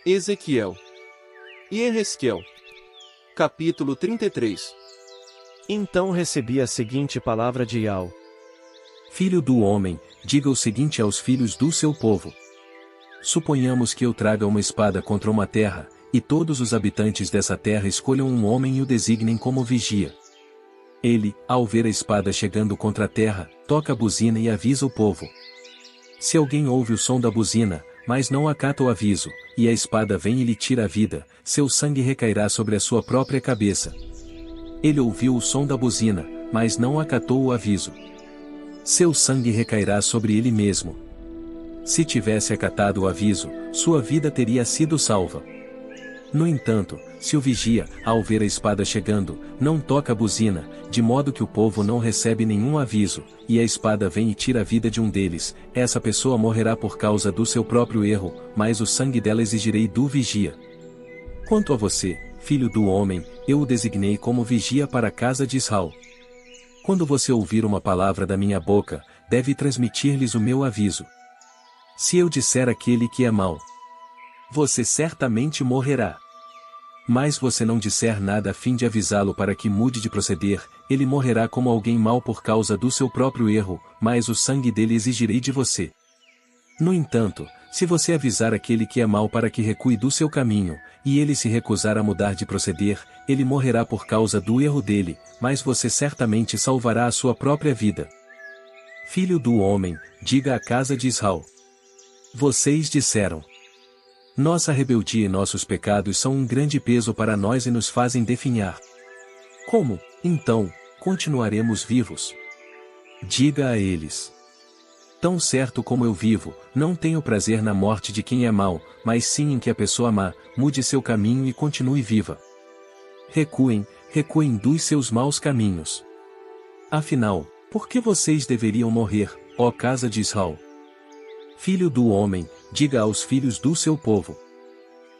Ezequiel e Ezequiel. Capítulo 33. Então recebi a seguinte palavra de Yahweh. Filho do homem, diga o seguinte aos filhos do seu povo. Suponhamos que eu traga uma espada contra uma terra, e todos os habitantes dessa terra escolham um homem e o designem como vigia. Ele, ao ver a espada chegando contra a terra, toca a buzina e avisa o povo. Se alguém ouve o som da buzina, mas não acata o aviso, e a espada vem e lhe tira a vida, seu sangue recairá sobre a sua própria cabeça. Ele ouviu o som da buzina, mas não acatou o aviso. Seu sangue recairá sobre ele mesmo. Se tivesse acatado o aviso, sua vida teria sido salva. No entanto, se o vigia, ao ver a espada chegando, não toca a buzina, de modo que o povo não recebe nenhum aviso, e a espada vem e tira a vida de um deles, essa pessoa morrerá por causa do seu próprio erro, mas o sangue dela exigirei do vigia. Quanto a você, filho do homem, eu o designei como vigia para a casa de Israel. Quando você ouvir uma palavra da minha boca, deve transmitir-lhes o meu aviso. Se eu disser àquele que é mau, você certamente morrerá. Mas você não disser nada a fim de avisá-lo para que mude de proceder, ele morrerá como alguém mau por causa do seu próprio erro, mas o sangue dele exigirei de você. No entanto, se você avisar aquele que é mau para que recue do seu caminho, e ele se recusar a mudar de proceder, ele morrerá por causa do erro dele, mas você certamente salvará a sua própria vida. Filho do homem, diga à casa de Israel. Vocês disseram: nossa rebeldia e nossos pecados são um grande peso para nós e nos fazem definhar. Como, então, continuaremos vivos? Diga a eles: tão certo como eu vivo, não tenho prazer na morte de quem é mau, mas sim em que a pessoa má mude seu caminho e continue viva. Recuem dos seus maus caminhos. Afinal, por que vocês deveriam morrer, ó casa de Israel? Filho do homem, diga aos filhos do seu povo.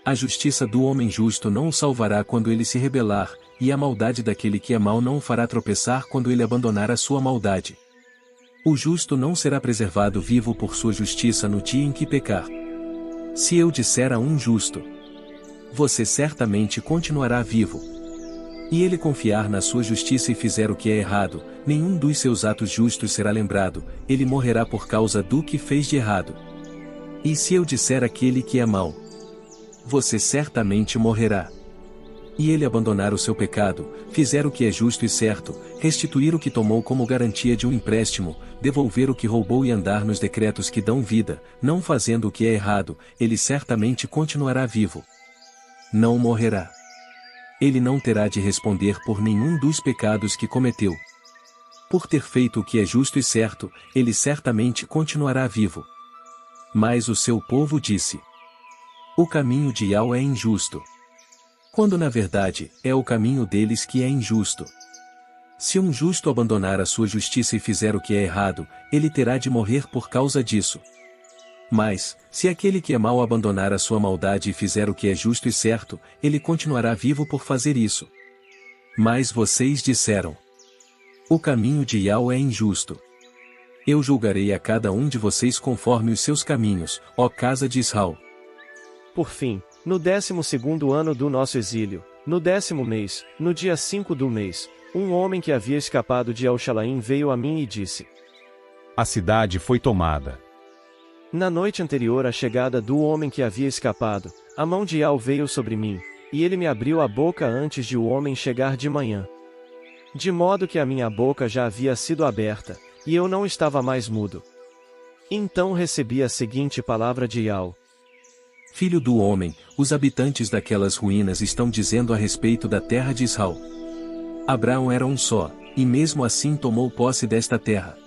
A justiça do homem justo não o salvará quando ele se rebelar, e a maldade daquele que é mau não o fará tropeçar quando ele abandonar a sua maldade. O justo não será preservado vivo por sua justiça no dia em que pecar. Se eu disser a um justo: você certamente continuará vivo, e ele confiar na sua justiça e fizer o que é errado, nenhum dos seus atos justos será lembrado, ele morrerá por causa do que fez de errado. E se eu disser àquele que é mau: você certamente morrerá, e ele abandonar o seu pecado, fizer o que é justo e certo, restituir o que tomou como garantia de um empréstimo, devolver o que roubou e andar nos decretos que dão vida, não fazendo o que é errado, ele certamente continuará vivo. Não morrerá. Ele não terá de responder por nenhum dos pecados que cometeu. Por ter feito o que é justo e certo, ele certamente continuará vivo. Mas o seu povo disse: o caminho de Yahweh é injusto. Quando na verdade, é o caminho deles que é injusto. Se um justo abandonar a sua justiça e fizer o que é errado, ele terá de morrer por causa disso. Mas, se aquele que é mau abandonar a sua maldade e fizer o que é justo e certo, ele continuará vivo por fazer isso. Mas vocês disseram: o caminho de Yahweh é injusto. Eu julgarei a cada um de vocês conforme os seus caminhos, ó casa de Israel. Por fim, no 12º ano do nosso exílio, no 10º mês, no dia 5 do mês, um homem que havia escapado de Yahushalayim veio a mim e disse: a cidade foi tomada. Na noite anterior à chegada do homem que havia escapado, a mão de Yahweh veio sobre mim, e ele me abriu a boca antes de o homem chegar de manhã. De modo que a minha boca já havia sido aberta, e eu não estava mais mudo. Então recebi a seguinte palavra de Yahweh: filho do homem, os habitantes daquelas ruínas estão dizendo a respeito da terra de Israel: Abraão era um só, e mesmo assim tomou posse desta terra.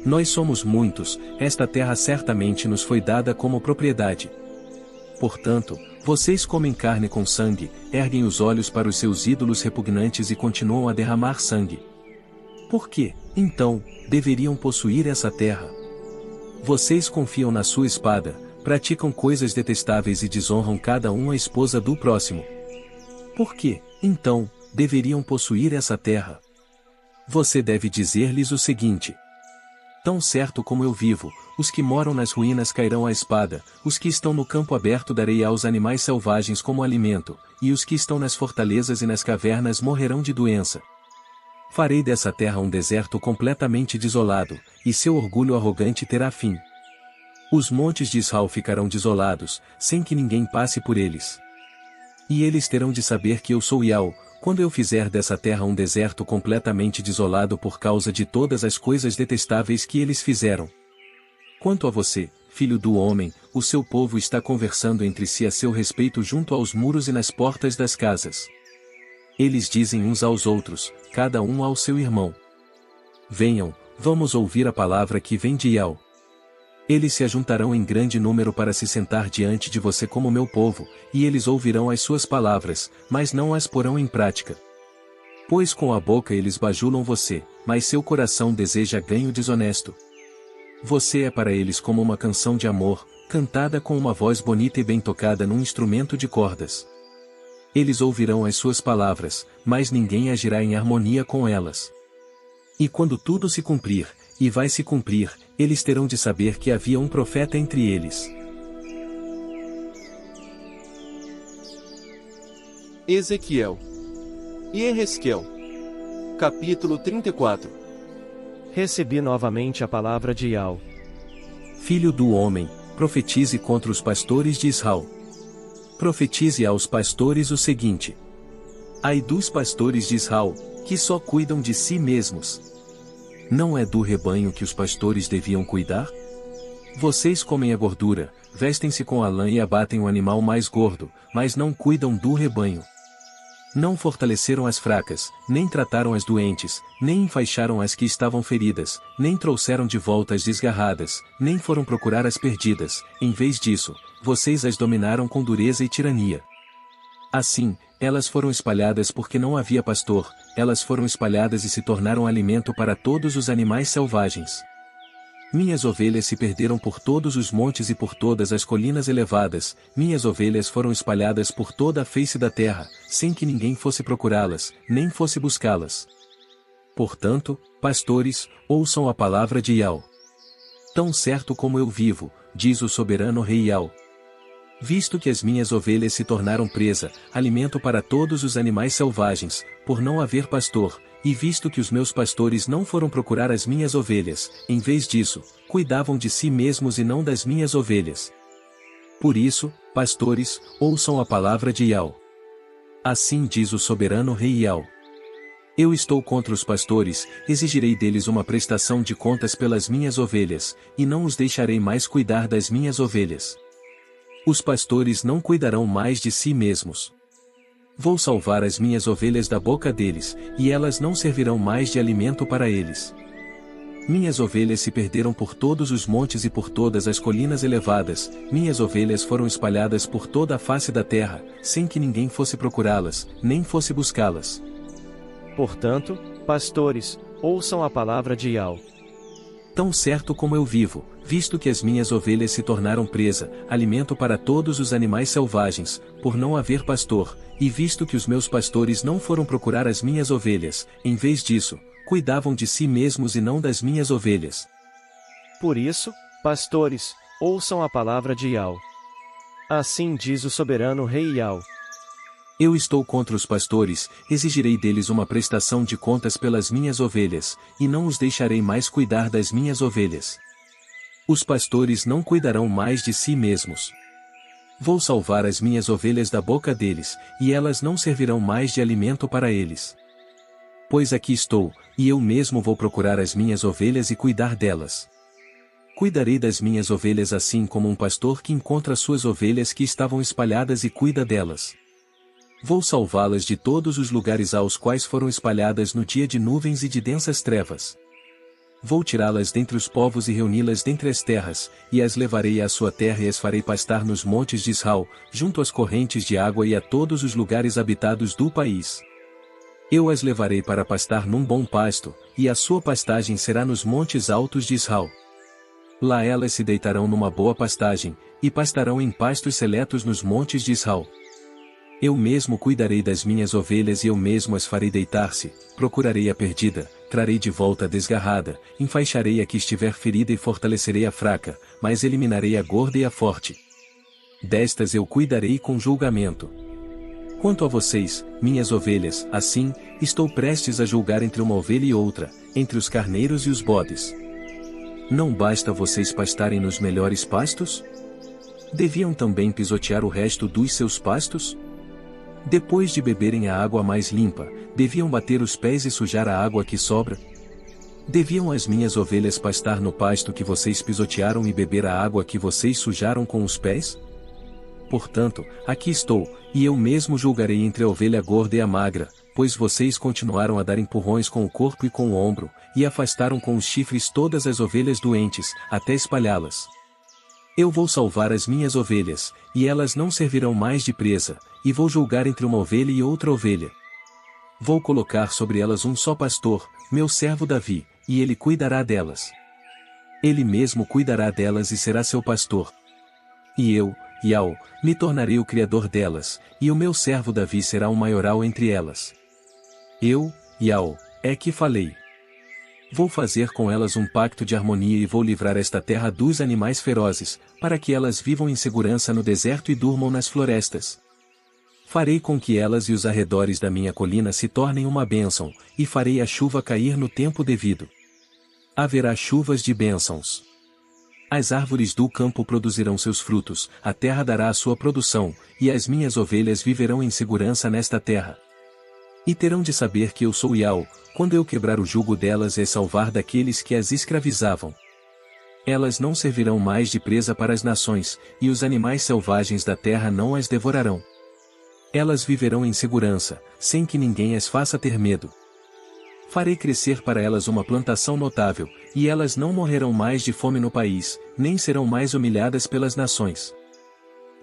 Nós somos muitos, esta terra certamente nos foi dada como propriedade. Portanto, vocês comem carne com sangue, erguem os olhos para os seus ídolos repugnantes e continuam a derramar sangue. Por que, então, deveriam possuir essa terra? Vocês confiam na sua espada, praticam coisas detestáveis e desonram cada um a esposa do próximo. Por que, então, deveriam possuir essa terra? Você deve dizer-lhes o seguinte: Tão certo como eu vivo, os que moram nas ruínas cairão à espada, os que estão no campo aberto darei aos animais selvagens como alimento, e os que estão nas fortalezas e nas cavernas morrerão de doença. Farei dessa terra um deserto completamente desolado, e seu orgulho arrogante terá fim. Os montes de Israel ficarão desolados, sem que ninguém passe por eles. E eles terão de saber que eu sou Yahweh, quando eu fizer dessa terra um deserto completamente desolado por causa de todas as coisas detestáveis que eles fizeram. Quanto a você, filho do homem, o seu povo está conversando entre si a seu respeito junto aos muros e nas portas das casas. Eles dizem uns aos outros, cada um ao seu irmão: venham, vamos ouvir a palavra que vem de Yahweh. Eles se ajuntarão em grande número para se sentar diante de você como meu povo, e eles ouvirão as suas palavras, mas não as porão em prática. Pois com a boca eles bajulam você, mas seu coração deseja ganho desonesto. Você é para eles como uma canção de amor, cantada com uma voz bonita e bem tocada num instrumento de cordas. Eles ouvirão as suas palavras, mas ninguém agirá em harmonia com elas. E quando tudo se cumprir, e vai se cumprir, eles terão de saber que havia um profeta entre eles. Ezequiel e Ezequiel. Capítulo 34. Recebi novamente a palavra de Yahweh. Filho do homem, profetize contra os pastores de Israel. Profetize aos pastores o seguinte: ai dos pastores de Israel, que só cuidam de si mesmos. Não é do rebanho que os pastores deviam cuidar? Vocês comem a gordura, vestem-se com a lã e abatem o animal mais gordo, mas não cuidam do rebanho. Não fortaleceram as fracas, nem trataram as doentes, nem enfaixaram as que estavam feridas, nem trouxeram de volta as desgarradas, nem foram procurar as perdidas. Em vez disso, vocês as dominaram com dureza e tirania. Assim, elas foram espalhadas porque não havia pastor, elas foram espalhadas e se tornaram alimento para todos os animais selvagens. Minhas ovelhas se perderam por todos os montes e por todas as colinas elevadas, minhas ovelhas foram espalhadas por toda a face da terra, sem que ninguém fosse procurá-las, nem fosse buscá-las. Portanto, pastores, ouçam a palavra de Yahweh. Tão certo como eu vivo, diz o soberano rei Yahweh. Visto que as minhas ovelhas se tornaram presa, alimento para todos os animais selvagens, por não haver pastor, e visto que os meus pastores não foram procurar as minhas ovelhas, em vez disso, cuidavam de si mesmos e não das minhas ovelhas. Por isso, pastores, ouçam a palavra de Yahweh. Assim diz o soberano rei Yahweh. Eu estou contra os pastores, exigirei deles uma prestação de contas pelas minhas ovelhas, e não os deixarei mais cuidar das minhas ovelhas. Os pastores não cuidarão mais de si mesmos. Vou salvar as minhas ovelhas da boca deles, e elas não servirão mais de alimento para eles. Minhas ovelhas se perderam por todos os montes e por todas as colinas elevadas, minhas ovelhas foram espalhadas por toda a face da terra, sem que ninguém fosse procurá-las, nem fosse buscá-las. Portanto, pastores, ouçam a palavra de Yahweh. Tão certo como eu vivo, visto que as minhas ovelhas se tornaram presa, alimento para todos os animais selvagens, por não haver pastor, e visto que os meus pastores não foram procurar as minhas ovelhas, em vez disso, cuidavam de si mesmos e não das minhas ovelhas. Por isso, pastores, ouçam a palavra de Yahweh. Assim diz o soberano rei Yahweh. Eu estou contra os pastores, exigirei deles uma prestação de contas pelas minhas ovelhas, e não os deixarei mais cuidar das minhas ovelhas. Os pastores não cuidarão mais de si mesmos. Vou salvar as minhas ovelhas da boca deles, e elas não servirão mais de alimento para eles. Pois aqui estou, e eu mesmo vou procurar as minhas ovelhas e cuidar delas. Cuidarei das minhas ovelhas assim como um pastor que encontra suas ovelhas que estavam espalhadas e cuida delas. Vou salvá-las de todos os lugares aos quais foram espalhadas no dia de nuvens e de densas trevas. Vou tirá-las dentre os povos e reuni-las dentre as terras, e as levarei à sua terra e as farei pastar nos montes de Israel, junto às correntes de água e a todos os lugares habitados do país. Eu as levarei para pastar num bom pasto, e a sua pastagem será nos montes altos de Israel. Lá elas se deitarão numa boa pastagem, e pastarão em pastos seletos nos montes de Israel. Eu mesmo cuidarei das minhas ovelhas e eu mesmo as farei deitar-se, procurarei a perdida, trarei de volta a desgarrada, enfaixarei a que estiver ferida e fortalecerei a fraca, mas eliminarei a gorda e a forte. Destas eu cuidarei com julgamento. Quanto a vocês, minhas ovelhas, assim, estou prestes a julgar entre uma ovelha e outra, entre os carneiros e os bodes. Não basta vocês pastarem nos melhores pastos? Deviam também pisotear o resto dos seus pastos? Depois de beberem a água mais limpa, deviam bater os pés e sujar a água que sobra? Deviam as minhas ovelhas pastar no pasto que vocês pisotearam e beber a água que vocês sujaram com os pés? Portanto, aqui estou, e eu mesmo julgarei entre a ovelha gorda e a magra, pois vocês continuaram a dar empurrões com o corpo e com o ombro, e afastaram com os chifres todas as ovelhas doentes, até espalhá-las. Eu vou salvar as minhas ovelhas, e elas não servirão mais de presa, e vou julgar entre uma ovelha e outra ovelha. Vou colocar sobre elas um só pastor, meu servo Davi, e ele cuidará delas. Ele mesmo cuidará delas e será seu pastor. E eu, Yahweh, me tornarei o criador delas, e o meu servo Davi será o maioral entre elas. Eu, Yahweh, é que falei. Vou fazer com elas um pacto de harmonia e vou livrar esta terra dos animais ferozes, para que elas vivam em segurança no deserto e durmam nas florestas. Farei com que elas e os arredores da minha colina se tornem uma bênção, e farei a chuva cair no tempo devido. Haverá chuvas de bênçãos. As árvores do campo produzirão seus frutos, a terra dará a sua produção, e as minhas ovelhas viverão em segurança nesta terra. E terão de saber que eu sou Yahweh, quando eu quebrar o jugo delas e salvar daqueles que as escravizavam. Elas não servirão mais de presa para as nações, e os animais selvagens da terra não as devorarão. Elas viverão em segurança, sem que ninguém as faça ter medo. Farei crescer para elas uma plantação notável, e elas não morrerão mais de fome no país, nem serão mais humilhadas pelas nações.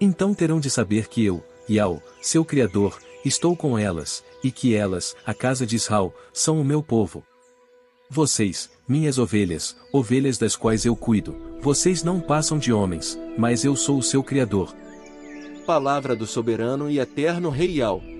Então terão de saber que eu, Yahweh, seu Criador, estou com elas, e que elas, a casa de Israel, são o meu povo. Vocês, minhas ovelhas, ovelhas das quais eu cuido, vocês não passam de homens, mas eu sou o seu Criador. Palavra do soberano e eterno Rei Yahweh.